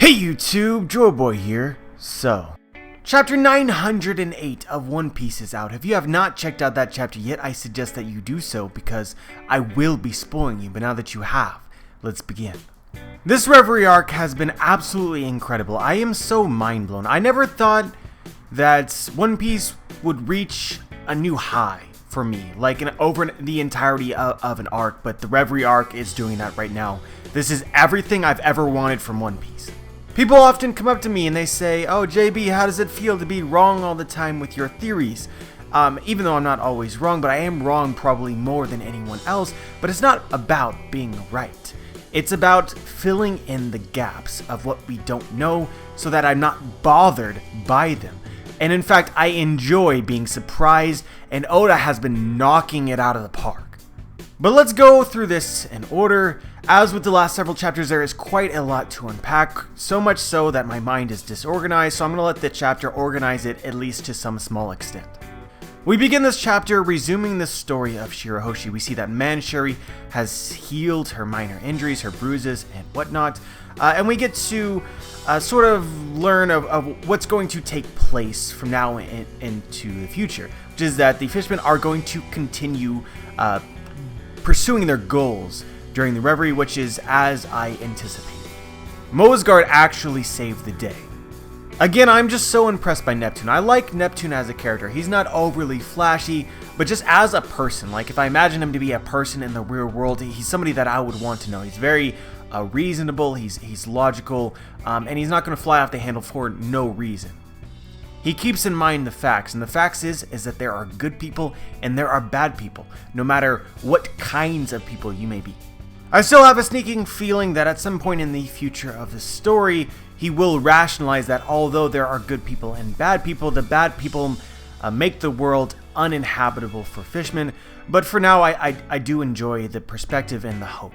Hey YouTube, Joeboy here. So, chapter 908 of One Piece is out. If you have not checked out that chapter yet, I suggest that you do so because I will be spoiling you, but now that you have, let's begin. This Reverie arc has been absolutely incredible. I am so mind blown. I never thought that One Piece would reach a new high for me, like over the entirety of an arc, but the Reverie arc is doing that right now. This is everything I've ever wanted from One Piece. People often come up to me and they say, "Oh, JB, how does it feel to be wrong all the time with your theories?" Even though I'm not always wrong, but I am wrong probably more than anyone else. But it's not about being right. It's about filling in the gaps of what we don't know so that I'm not bothered by them. And in fact, I enjoy being surprised, and Oda has been knocking it out of the park. But let's go through this in order. As with the last several chapters, there is quite a lot to unpack, so much so that my mind is disorganized, so I'm going to let the chapter organize it at least to some small extent. We begin this chapter resuming the story of Shirahoshi. We see that Manshuri has healed her minor injuries, her bruises, and whatnot, and we get to sort of learn of what's going to take place from now into the future, which is that the fishmen are going to continue pursuing their goals during the Reverie, which is as I anticipated. Moes Guard actually saved the day. Again, I'm just so impressed by Neptune. I like Neptune as a character. He's not overly flashy, but just as a person, like if I imagine him to be a person in the real world, he's somebody that I would want to know. He's very reasonable, he's logical, and he's not going to fly off the handle for no reason. He keeps in mind the facts, and the facts is that there are good people and there are bad people, no matter what kinds of people you may be. I still have a sneaking feeling that at some point in the future of the story, he will rationalize that although there are good people and bad people, the bad people make the world uninhabitable for fishmen. But for now, I do enjoy the perspective and the hope.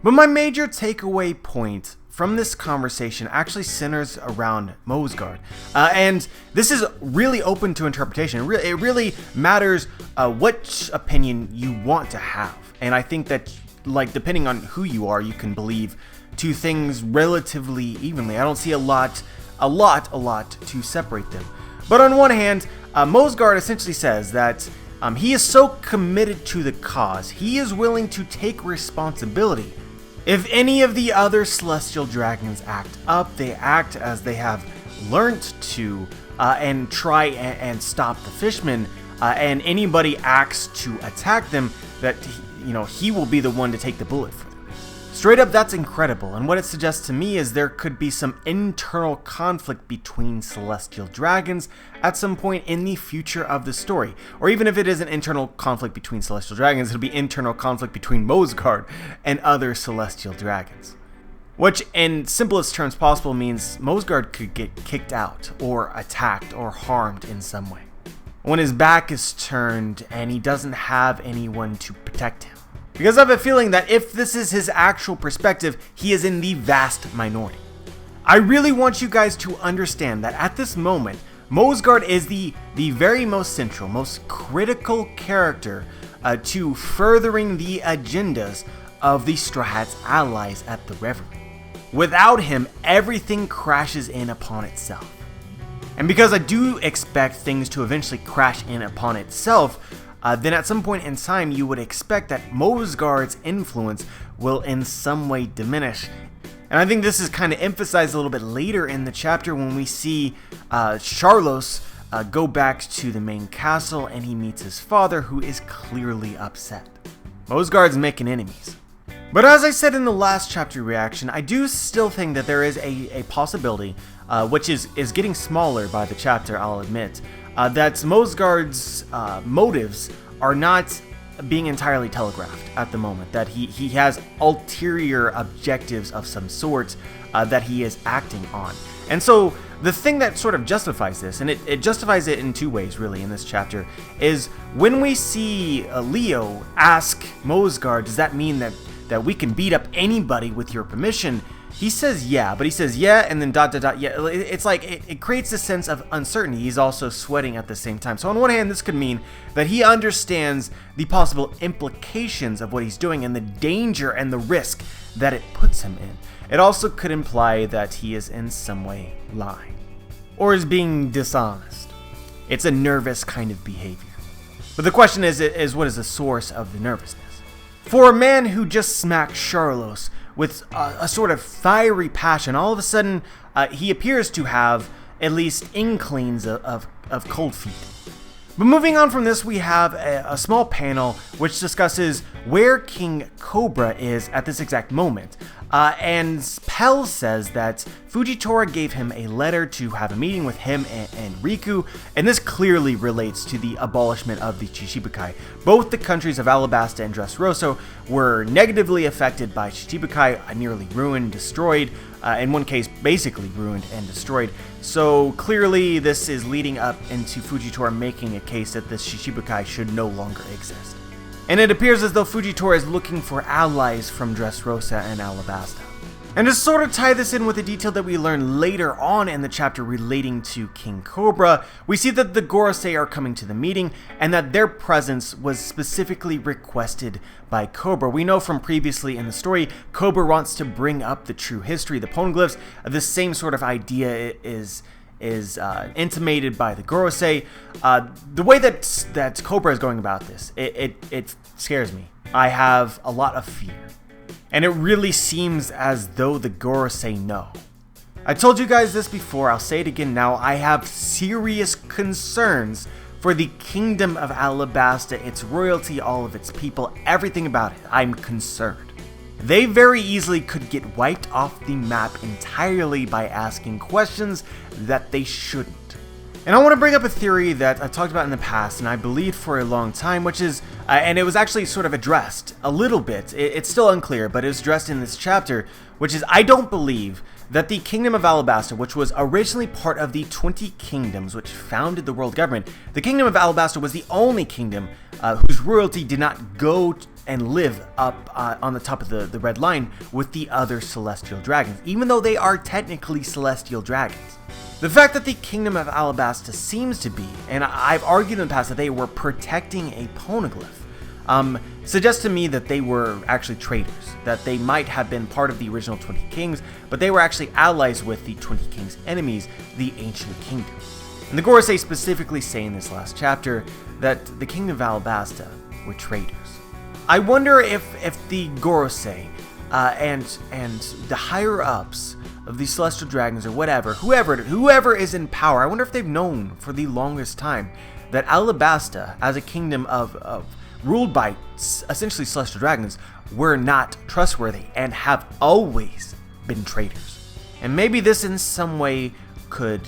But my major takeaway point from this conversation actually centers around Moes Guard. And this is really open to interpretation. It really matters what opinion you want to have. And I think that, like, depending on who you are, you can believe two things relatively evenly. I don't see a lot to separate them. But on one hand, Moes Guard essentially says that he is so committed to the cause, he is willing to take responsibility. If any of the other celestial dragons act up, they act as they have learnt to, and try and stop the fishmen, and anybody acts to attack them, that he will be the one to take the bullet for them. Straight up, that's incredible, and what it suggests to me is there could be some internal conflict between celestial dragons at some point in the future of the story. Or even if it is an internal conflict between celestial dragons, it'll be internal conflict between Moes Guard and other celestial dragons. Which, in simplest terms possible, means Moes Guard could get kicked out, or attacked, or harmed in some way, when his back is turned and he doesn't have anyone to protect him. Because I have a feeling that if this is his actual perspective, he is in the vast minority. I really want you guys to understand that at this moment, Moes Guard is the very most central, most critical character to furthering the agendas of the Straw Hats allies at the Reverie. Without him, everything crashes in upon itself. And because I do expect things to eventually crash in upon itself, then at some point in time you would expect that Moes Guard's influence will in some way diminish. And I think this is kind of emphasized a little bit later in the chapter when we see Charlos go back to the main castle and he meets his father, who is clearly upset. Moes Guard's making enemies. But as I said in the last chapter reaction, I do still think that there is a possibility, which is getting smaller by the chapter, I'll admit, that Moes Guard's motives are not being entirely telegraphed at the moment, that he has ulterior objectives of some sort that he is acting on. And so the thing that sort of justifies this, and it justifies it in two ways really in this chapter, is when we see Leo ask Moes Guard, does that mean that we can beat up anybody with your permission? He says yeah, but he says yeah and then ... yeah. It's like it creates a sense of uncertainty. He's also sweating at the same time. So on one hand, this could mean that he understands the possible implications of what he's doing and the danger and the risk that it puts him in. It also could imply that he is in some way lying or is being dishonest. It's a nervous kind of behavior. But the question is what is the source of the nervousness? For a man who just smacked Sharlos with a sort of fiery passion, all of a sudden he appears to have at least inklings of cold feet. But moving on from this, we have a small panel which discusses where King Cobra is at this exact moment. And Pell says that Fujitora gave him a letter to have a meeting with him and Riku, and this clearly relates to the abolishment of the Chichibukai. Both the countries of Alabasta and Dressrosa were negatively affected by Chichibukai, nearly ruined, destroyed, in one case basically ruined and destroyed. So clearly this is leading up into Fujitora making a case that the Chichibukai should no longer exist. And it appears as though Fujitora is looking for allies from Dressrosa and Alabasta. And to sort of tie this in with the detail that we learn later on in the chapter relating to King Cobra, we see that the Gorosei are coming to the meeting and that their presence was specifically requested by Cobra. We know from previously in the story, Cobra wants to bring up the true history, the poneglyphs. The same sort of idea is intimated by the Gorosei. The way that Cobra is going about this, it scares me. I have a lot of fear. And it really seems as though the Gorosei know. I told you guys this before, I'll say it again now, I have serious concerns for the Kingdom of Alabasta, its royalty, all of its people, everything about it. I'm concerned. They very easily could get wiped off the map entirely by asking questions that they shouldn't. And I want to bring up a theory that I've talked about in the past, and I believed for a long time, which is, and it was actually sort of addressed a little bit. It's still unclear, but it was addressed in this chapter, which is I don't believe that the Kingdom of Alabasta, which was originally part of the 20 kingdoms which founded the world government, the Kingdom of Alabasta was the only kingdom whose royalty did not go and live up on the top of the red line with the other celestial dragons, even though they are technically celestial dragons. The fact that the Kingdom of Alabasta seems to be, and I've argued in the past that they were protecting a poneglyph, suggests to me that they were actually traitors, that they might have been part of the original 20 kings, but they were actually allies with the 20 kings' enemies, the Ancient Kingdom. And the Gorosei specifically say in this last chapter that the Kingdom of Alabasta were traitors. I wonder if the Gorosei and the higher-ups of the Celestial Dragons or whoever is in power, I wonder if they've known for the longest time that Alabasta, as a kingdom of ruled by essentially Celestial Dragons, were not trustworthy and have always been traitors. And maybe this in some way could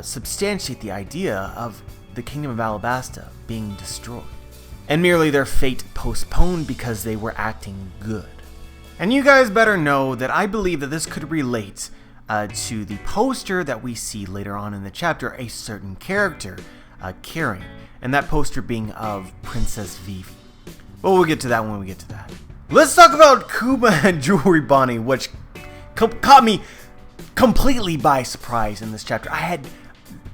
substantiate the idea of the Kingdom of Alabasta being destroyed, and merely their fate postponed because they were acting good. And you guys better know that I believe that this could relate to the poster that we see later on in the chapter, a certain character carrying, and that poster being of Princess Vivi. But we'll get to that when we get to that. Let's talk about Kuma and Jewelry Bonnie, which caught me completely by surprise in this chapter. I had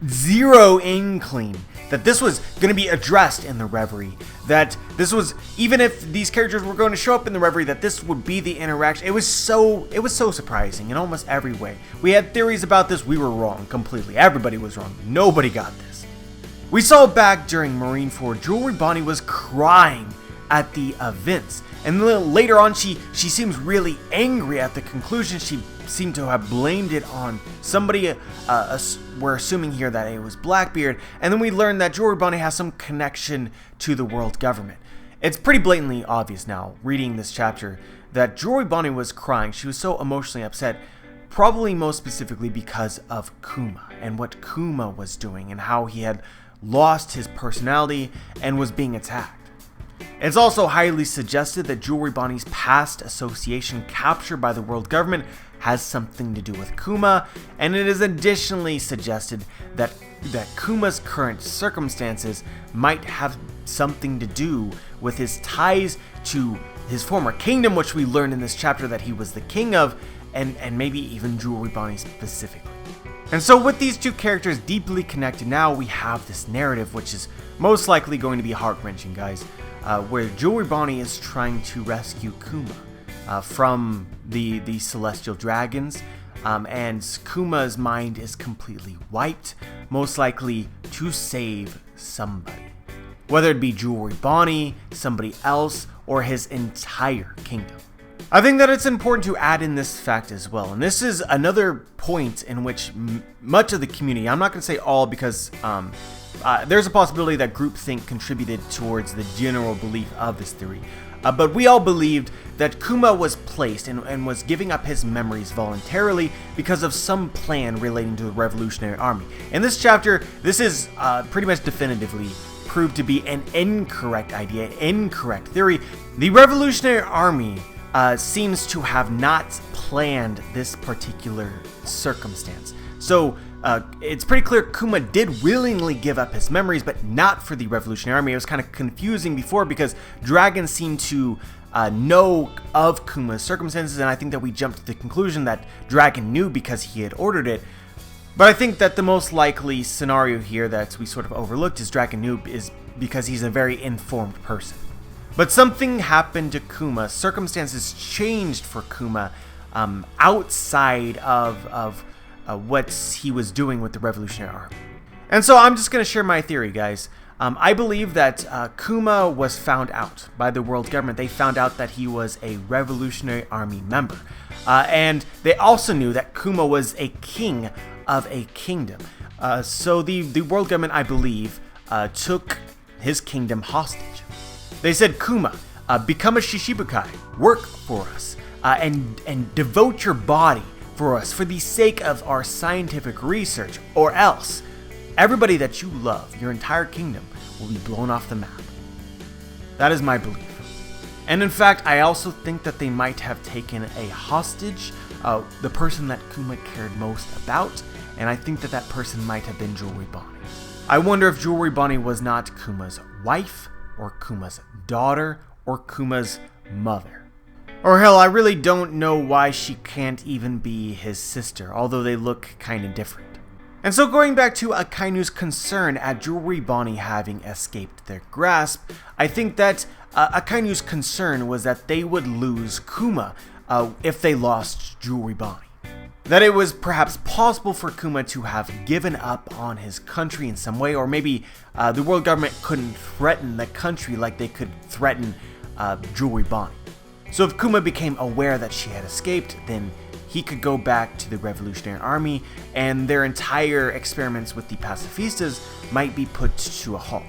zero inkling that this was going to be addressed in the Reverie, that this was, even if these characters were going to show up in the Reverie, that this would be the interaction. It was so surprising in almost every way. We had theories about this, we were wrong completely. Everybody was wrong. Nobody got this. We saw back during Marineford, Jewelry Bonnie was crying at the events, and then later on she seems really angry at the conclusion. She seemed to have blamed it on somebody. We're assuming here that it was Blackbeard, and then we learned that Jewelry Bonnie has some connection to the world government. It's pretty blatantly obvious now, reading this chapter, that Jewelry Bonnie was crying. She was so emotionally upset, probably most specifically because of Kuma and what Kuma was doing and how he had lost his personality and was being attacked. It's also highly suggested that Jewelry Bonnie's past association captured by the world government has something to do with Kuma, and it is additionally suggested that Kuma's current circumstances might have something to do with his ties to his former kingdom, which we learned in this chapter that he was the king of, and maybe even Jewelry Bonnie specifically. And so with these two characters deeply connected, now we have this narrative which is most likely going to be heart-wrenching, guys, where Jewelry Bonnie is trying to rescue Kuma from the celestial dragons, and Kuma's mind is completely wiped, most likely to save somebody. Whether it be Jewelry Bonnie, somebody else, or his entire kingdom. I think that it's important to add in this fact as well, and this is another point in which much of the community, I'm not going to say all because there's a possibility that groupthink contributed towards the general belief of this theory, but we all believed that Kuma was placed and was giving up his memories voluntarily because of some plan relating to the Revolutionary Army. In this chapter, this is pretty much definitively proved to be an incorrect idea, incorrect theory. The Revolutionary Army seems to have not planned this particular circumstance. So it's pretty clear Kuma did willingly give up his memories, but not for the Revolutionary Army. It was kind of confusing before because dragons seem to know of Kuma's circumstances, and I think that we jumped to the conclusion that Dragon knew because he had ordered it. But I think that the most likely scenario here that we sort of overlooked is Dragon knew is because he's a very informed person. But something happened to Kuma. Circumstances changed for Kuma outside of what he was doing with the Revolutionary Army. And so I'm just going to share my theory, guys. I believe that Kuma was found out by the world government. They found out that he was a Revolutionary Army member. And they also knew that Kuma was a king of a kingdom. So the world government, I believe, took his kingdom hostage. They said, Kuma, become a Shishibukai, work for us, and devote your body for us for the sake of our scientific research, or else everybody that you love, your entire kingdom, will be blown off the map. That is my belief. And in fact, I also think that they might have taken a hostage, the person that Kuma cared most about, and I think that that person might have been Jewelry Bonnie. I wonder if Jewelry Bonnie was not Kuma's wife, or Kuma's daughter, or Kuma's mother. Or hell, I really don't know why she can't even be his sister, although they look kinda different. And so going back to Akainu's concern at Jewelry Bonnie having escaped their grasp, I think that Akainu's concern was that they would lose Kuma if they lost Jewelry Bonnie. That it was perhaps possible for Kuma to have given up on his country in some way, or maybe the world government couldn't threaten the country like they could threaten Jewelry Bonnie. So if Kuma became aware that she had escaped, then he could go back to the Revolutionary Army, and their entire experiments with the pacifistas might be put to a halt.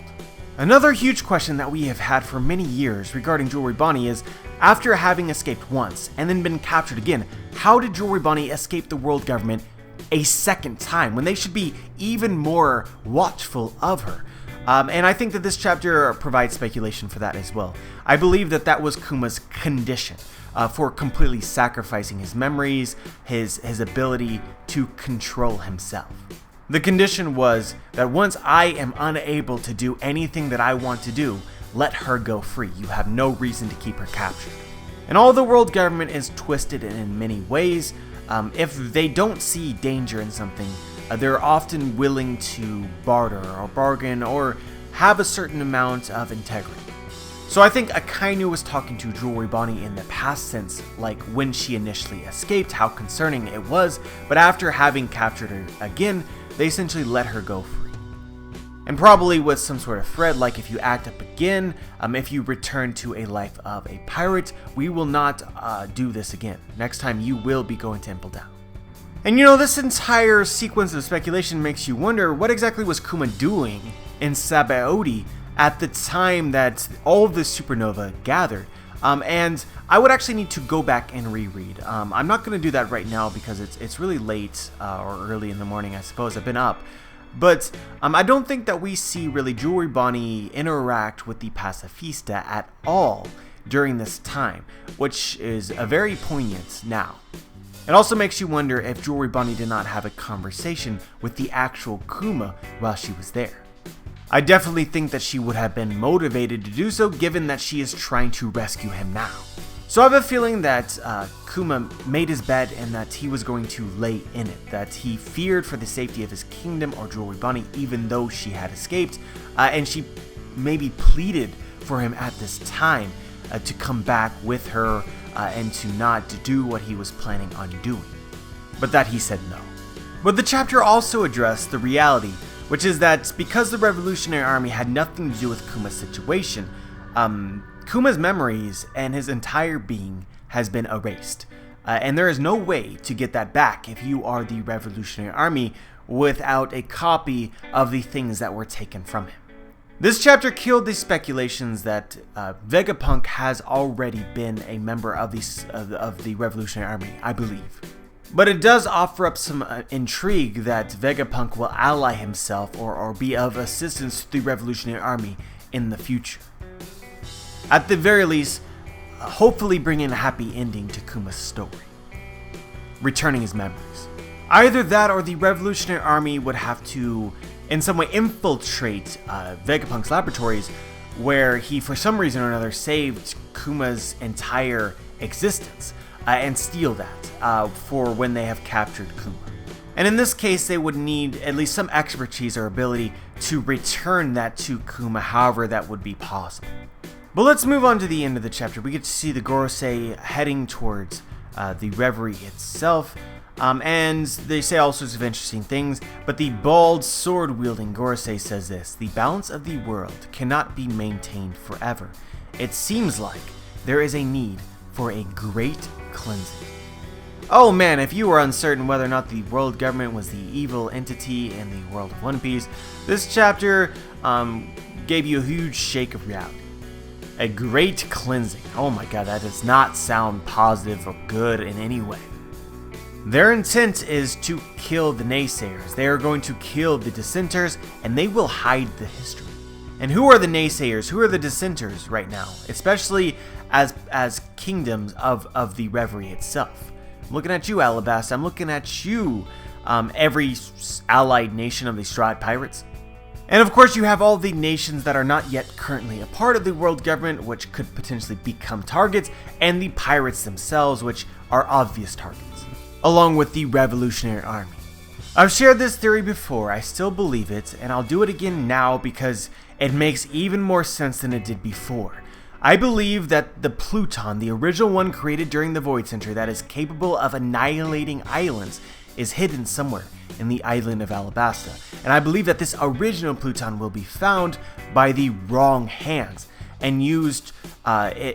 Another huge question that we have had for many years regarding Jewelry Bonnie is, after having escaped once and then been captured again, how did Jewelry Bonnie escape the world government a second time when they should be even more watchful of her? And I think that this chapter provides speculation for that as well. I believe that that was Kuma's condition for completely sacrificing his memories, his ability to control himself. The condition was that once I am unable to do anything that I want to do, let her go free. You have no reason to keep her captured. And all the world government is twisted in many ways. If they don't see danger in something, they're often willing to barter or bargain or have a certain amount of integrity. So I think Akainu was talking to Jewelry Bonnie in the past sense, like when she initially escaped, how concerning it was, but after having captured her again, they essentially let her go free. And probably with some sort of threat, like if you act up again, if you return to a life of a pirate, we will not do this again. Next time you will be going to Impel Down. And you know, this entire sequence of speculation makes you wonder what exactly was Kuma doing in Sabaody at the time that all of this supernova gathered. And I would actually need to go back and reread. I'm not going to do that right now because it's really late or early in the morning, I suppose. I've been up. But I don't think that we see really Jewelry Bonnie interact with the pacifista at all during this time, which is a very poignant now. It also makes you wonder if Jewelry Bonnie did not have a conversation with the actual Kuma while she was there. I definitely think that she would have been motivated to do so given that she is trying to rescue him now. So I have a feeling that Kuma made his bed and that he was going to lay in it, that he feared for the safety of his kingdom or Jewelry Bunny even though she had escaped, and she maybe pleaded for him at this time to come back with her and to not do what he was planning on doing. But that he said no. But the chapter also addressed the reality, which is that because the Revolutionary Army had nothing to do with Kuma's situation, Kuma's memories and his entire being has been erased. And there is no way to get that back if you are the Revolutionary Army without a copy of the things that were taken from him. This chapter killed the speculations that Vegapunk has already been a member of the Revolutionary Army, I believe. But it does offer up some intrigue that Vegapunk will ally himself or be of assistance to the Revolutionary Army in the future. At the very least, hopefully bringing a happy ending to Kumas' story. Returning his memories. Either that or the Revolutionary Army would have to in some way infiltrate Vegapunk's laboratories, where he for some reason or another saved Kuma's entire existence, and steal that for when they have captured Kuma. And in this case, they would need at least some expertise or ability to return that to Kuma, however that would be possible. But let's move on to the end of the chapter. We get to see the Gorosei heading towards the Reverie itself, and they say all sorts of interesting things, but the bald sword-wielding Gorosei says this: "The balance of the world cannot be maintained forever. It seems like there is a need for a great cleansing." Oh man, if you were uncertain whether or not the world government was the evil entity in the world of One Piece, this chapter gave you a huge shake of reality. A great cleansing. Oh my god, that does not sound positive or good in any way. Their intent is to kill the naysayers. They are going to kill the dissenters, and they will hide the history. And who are the naysayers? Who are the dissenters right now? Especially as kingdoms of the Reverie itself. I'm looking at you, Alabasta. I'm looking at you, every allied nation of the Straw Hat Pirates. And of course, you have all the nations that are not yet currently a part of the world government, which could potentially become targets, and the pirates themselves, which are obvious targets, along with the Revolutionary Army. I've shared this theory before, I still believe it, and I'll do it again now because it makes even more sense than it did before. I believe that the Pluton, the original one created during the Void Center that is capable of annihilating islands, is hidden somewhere in the island of Alabasta. And I believe that this original Pluton will be found by the wrong hands and used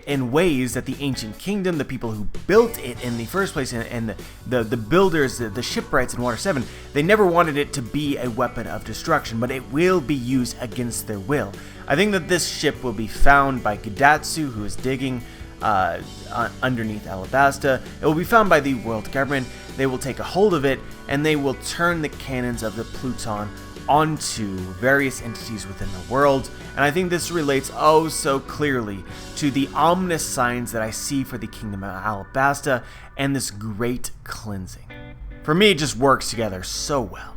in ways that the ancient kingdom, the people who built it in the first place, and the builders, the shipwrights in Water 7, they never wanted it to be a weapon of destruction, but it will be used against their will. I think that this ship will be found by Gidatsu, who is digging underneath Alabasta. It will be found by the world government. They will take a hold of it, and they will turn the cannons of the Pluton onto various entities within the world. And I think this relates oh so clearly to the ominous signs that I see for the kingdom of Alabasta and this great cleansing. For me, it just works together so well.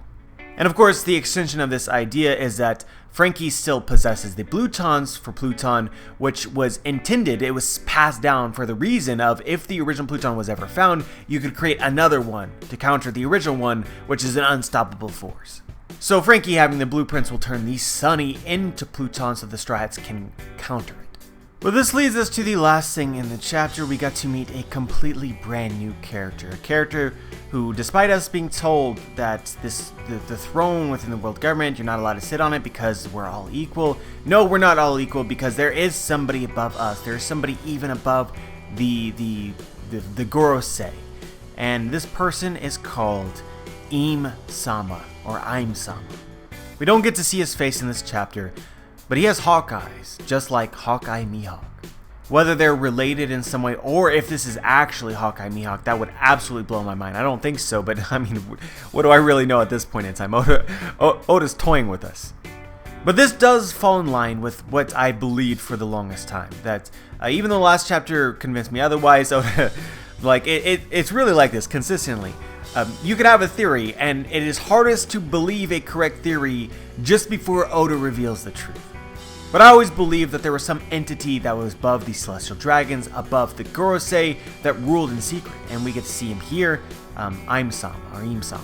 And of course, the extension of this idea is that Frankie still possesses the Plutons for Pluton, which was intended, it was passed down for the reason of if the original Pluton was ever found, you could create another one to counter the original one, which is an unstoppable force. So Frankie having the blueprints will turn the Sunny into Pluton so the Straw Hats can counter it. Well, this leads us to the last thing in the chapter. We got to meet a completely brand new character. A character who, despite us being told that the throne within the world government, you're not allowed to sit on it because we're all equal. No, we're not all equal because there is somebody above us. There is somebody even above the Gorosei. And this person is called Im-sama, or I'm-sama. We don't get to see his face in this chapter, but he has hawk eyes, just like Hawkeye Mihawk. Whether they're related in some way, or if this is actually Hawkeye Mihawk, that would absolutely blow my mind. I don't think so, but I mean, what do I really know at this point in time? Oda's toying with us. But this does fall in line with what I believed for the longest time. That even though the last chapter convinced me otherwise, Oda, like it's really like this consistently. You could have a theory, and it is hardest to believe a correct theory just before Oda reveals the truth. But I always believed that there was some entity that was above the celestial dragons, above the Gorosei, that ruled in secret, and we get to see him here, Imsama, or Imsama.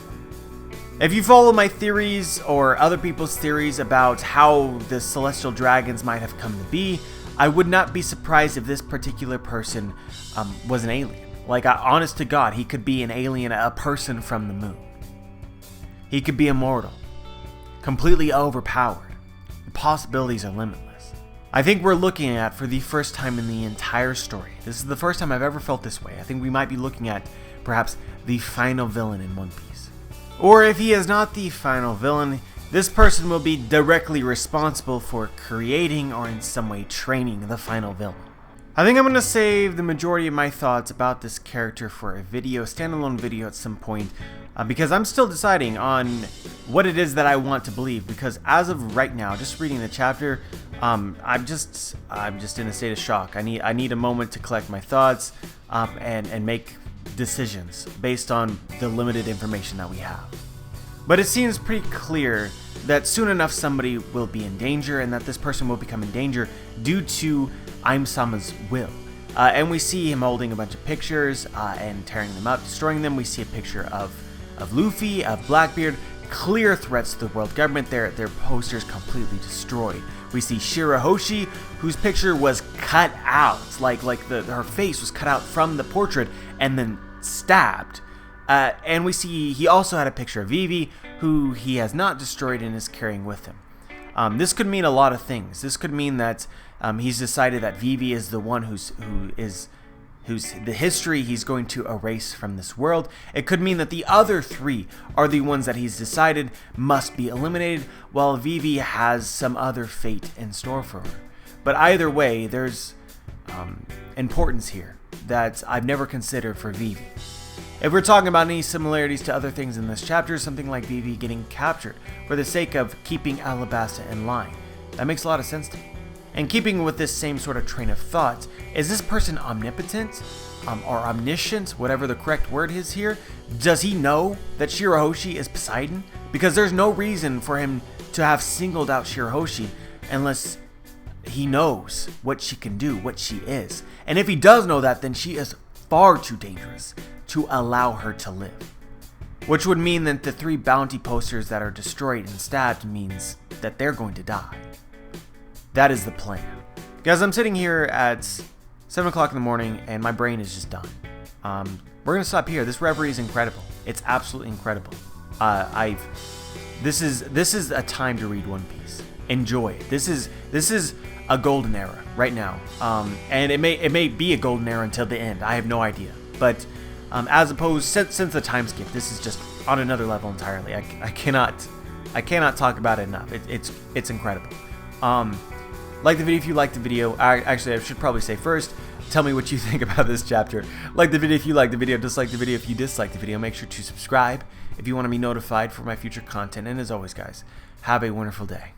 If you follow my theories or other people's theories about how the celestial dragons might have come to be, I would not be surprised if this particular person was an alien. Like, honest to God, he could be an alien, a person from the moon. He could be immortal, completely overpowered. The possibilities are limitless. I think we're looking at, for the first time in the entire story, this is the first time I've ever felt this way, I think we might be looking at, perhaps, the final villain in One Piece. Or if he is not the final villain, this person will be directly responsible for creating or in some way training the final villain. I think I'm going to save the majority of my thoughts about this character for a video, standalone video at some point, because I'm still deciding on what it is that I want to believe, because as of right now, just reading the chapter, I'm just in a state of shock. I need a moment to collect my thoughts and make decisions based on the limited information that we have. But it seems pretty clear that soon enough somebody will be in danger, and that this person will become in danger due to Imsama's will. And we see him holding a bunch of pictures and tearing them up, destroying them. We see a picture of Luffy, of Blackbeard, clear threats to the world government. Their posters completely destroyed. We see Shirahoshi, whose picture was cut out, like her face was cut out from the portrait and then stabbed. And we see he also had a picture of Vivi, who he has not destroyed and is carrying with him. This could mean a lot of things. This could mean that he's decided that Vivi is the one who's the history he's going to erase from this world. It could mean that the other three are the ones that he's decided must be eliminated, while Vivi has some other fate in store for her. But either way, there's importance here that I've never considered for Vivi. If we're talking about any similarities to other things in this chapter, something like Vivi getting captured for the sake of keeping Alabasta in line, that makes a lot of sense to me. And keeping with this same sort of train of thought, is this person omnipotent or omniscient, whatever the correct word is here? Does he know that Shirahoshi is Poseidon? Because there's no reason for him to have singled out Shirahoshi unless he knows what she can do, what she is. And if he does know that, then she is far too dangerous to allow her to live. Which would mean that the 3 bounty posters that are destroyed and stabbed means that they're going to die. That is the plan. Guys, I'm sitting here at 7 o'clock in the morning and my brain is just done. We're going to stop here. This reverie is incredible. It's absolutely incredible. This is a time to read One Piece. Enjoy it. This is a golden era right now. And it may be a golden era until the end. I have no idea. But as opposed, since the time skip, this is just on another level entirely. I cannot talk about it enough. It's incredible. Like the video if you liked the video. I should probably say first, tell me what you think about this chapter. Like the video if you liked the video, dislike the video if you dislike the video. Make sure to subscribe if you want to be notified for my future content. And as always, guys, have a wonderful day.